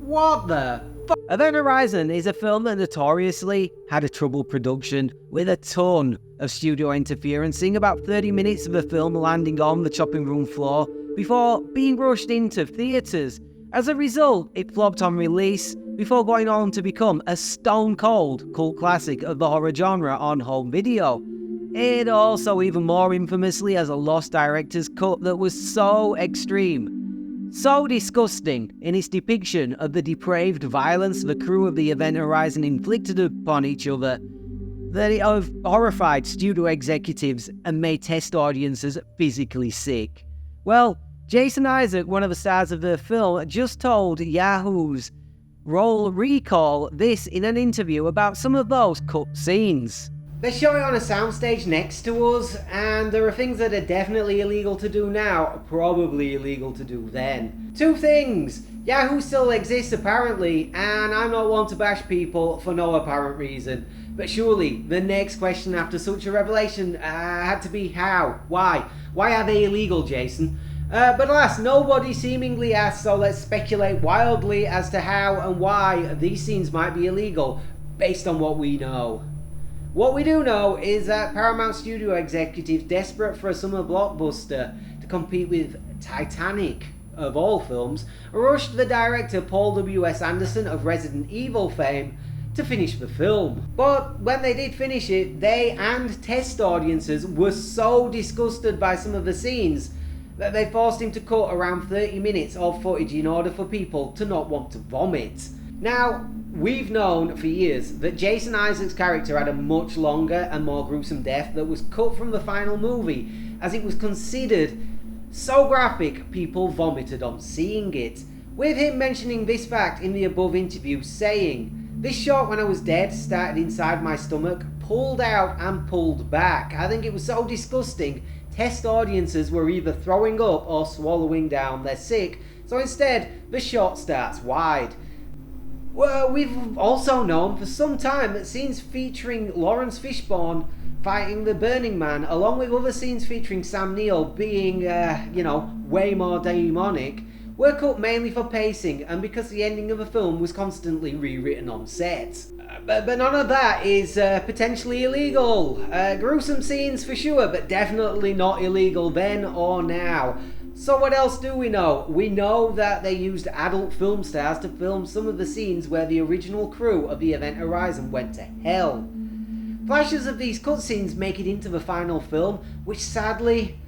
What the fuck? Event Horizon is a film that notoriously had a troubled production with a ton of studio interference, seeing about 30 minutes of the film landing on the chopping room floor before being rushed into theatres. As a result, it flopped on release before going on to become a stone-cold cult classic of the horror genre on home video. It also even more infamously has a lost director's cut that was so extreme, so disgusting in its depiction of the depraved violence the crew of the Event Horizon inflicted upon each other, that it horrified studio executives and made test audiences physically sick. Well, Jason Isaac, one of the stars of the film, just told Yahoo's Roll Recall this in an interview about some of those cut scenes. They show it on a soundstage next to us, and there are things that are definitely illegal to do now, probably illegal to do then. Two things. Yahoo still exists apparently, and I'm not one to bash people for no apparent reason. But surely, the next question after such a revelation had to be how? Why? Why are they illegal, Jason? But alas, nobody seemingly asked, so let's speculate wildly as to how and why these scenes might be illegal, based on what we know. What we do know is that Paramount Studio executives, desperate for a summer blockbuster to compete with Titanic, of all films, rushed the director Paul W.S. Anderson of Resident Evil fame to finish the film. But when they did finish it, they and test audiences were so disgusted by some of the scenes that they forced him to cut around 30 minutes of footage in order for people to not want to vomit. Now, we've known for years that Jason Isaac's character had a much longer and more gruesome death that was cut from the final movie, as it was considered so graphic people vomited on seeing it, with him mentioning this fact in the above interview, saying, "This shot when I was dead started inside my stomach, pulled out and pulled back. I think it was so disgusting, test audiences were either throwing up or swallowing down their sick, so instead the shot starts wide." Well, we've also known for some time that scenes featuring Lawrence Fishburne fighting the Burning Man, along with other scenes featuring Sam Neill being, way more demonic, were cut mainly for pacing and because the ending of the film was constantly rewritten on set. But none of that is potentially illegal. Gruesome scenes for sure, but definitely not illegal then or now. So what else do we know? We know that they used adult film stars to film some of the scenes where the original crew of the Event Horizon went to hell. Flashes of these cutscenes make it into the final film, which sadly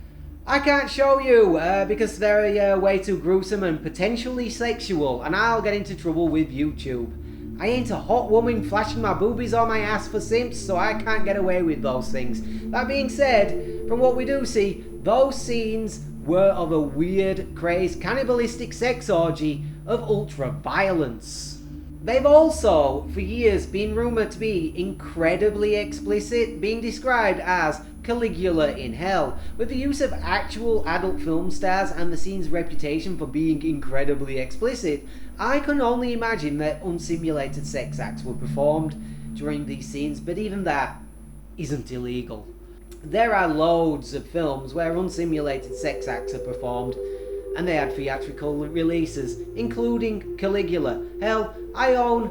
I can't show you because they're way too gruesome and potentially sexual, and I'll get into trouble with YouTube. I ain't a hot woman flashing my boobies or my ass for simps, so I can't get away with those things. That being said, from what we do see, those scenes were of a weird, crazed, cannibalistic sex orgy of ultra-violence. They've also, for years, been rumoured to be incredibly explicit, being described as Caligula in Hell, with the use of actual adult film stars and the scene's reputation for being incredibly explicit. I can only imagine that unsimulated sex acts were performed during these scenes, but even that isn't illegal. There are loads of films where unsimulated sex acts are performed, and they had theatrical releases, including Caligula. Hell, I own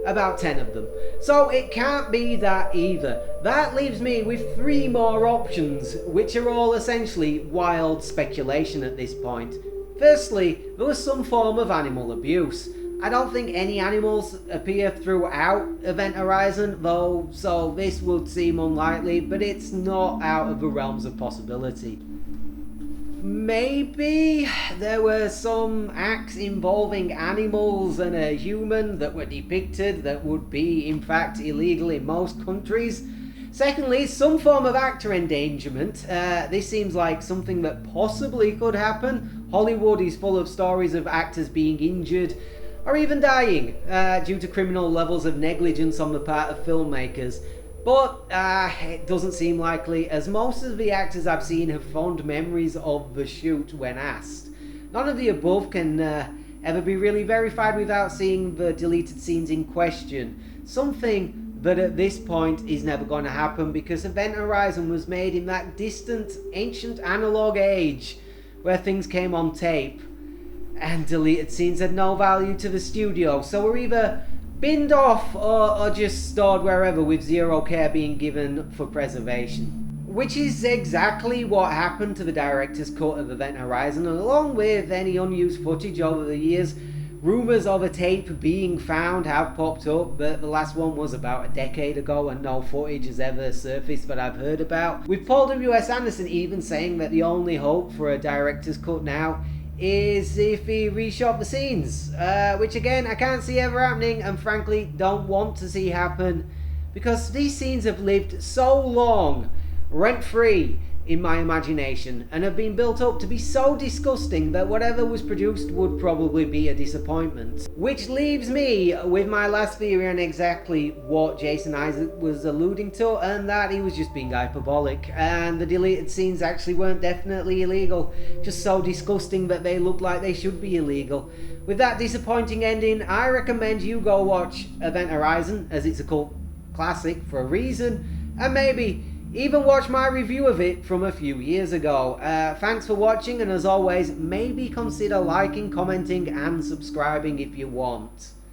about 10 of them. So it can't be that either. That leaves me with 3 more options, which are all essentially wild speculation at this point. Firstly, there was some form of animal abuse. I don't think any animals appear throughout Event Horizon, though, so this would seem unlikely, but it's not out of the realms of possibility. Maybe there were some acts involving animals and a human that were depicted that would be, in fact, illegal in most countries. Secondly, some form of actor endangerment. This seems like something that possibly could happen. Hollywood is full of stories of actors being injured or even dying due to criminal levels of negligence on the part of filmmakers. But it doesn't seem likely, as most of the actors I've seen have fond memories of the shoot when asked. None of the above can ever be really verified without seeing the deleted scenes in question. Something that at this point is never going to happen because Event Horizon was made in that distant, ancient analog age where things came on tape. and deleted scenes had no value to the studio, so were either binned off or just stored wherever with zero care being given for preservation. Which is exactly what happened to the director's cut of Event Horizon, and along with any unused footage over the years, rumours of a tape being found have popped up, but the last one was about a decade ago and no footage has ever surfaced that I've heard about. With Paul W.S. Anderson even saying that the only hope for a director's cut now is if he reshot the scenes, which again I can't see ever happening and frankly don't want to see happen, because these scenes have lived so long rent-free in my imagination and have been built up to be so disgusting that whatever was produced would probably be a disappointment. Which leaves me with my last theory on exactly what Jason Isaac was alluding to, and that he was just being hyperbolic and the deleted scenes actually weren't definitely illegal, just so disgusting that they look like they should be illegal. With that disappointing ending, I recommend you go watch Event Horizon, as it's a cult classic for a reason, and maybe even watch my review of it from a few years ago. Thanks for watching, and as always, maybe consider liking, commenting and subscribing if you want.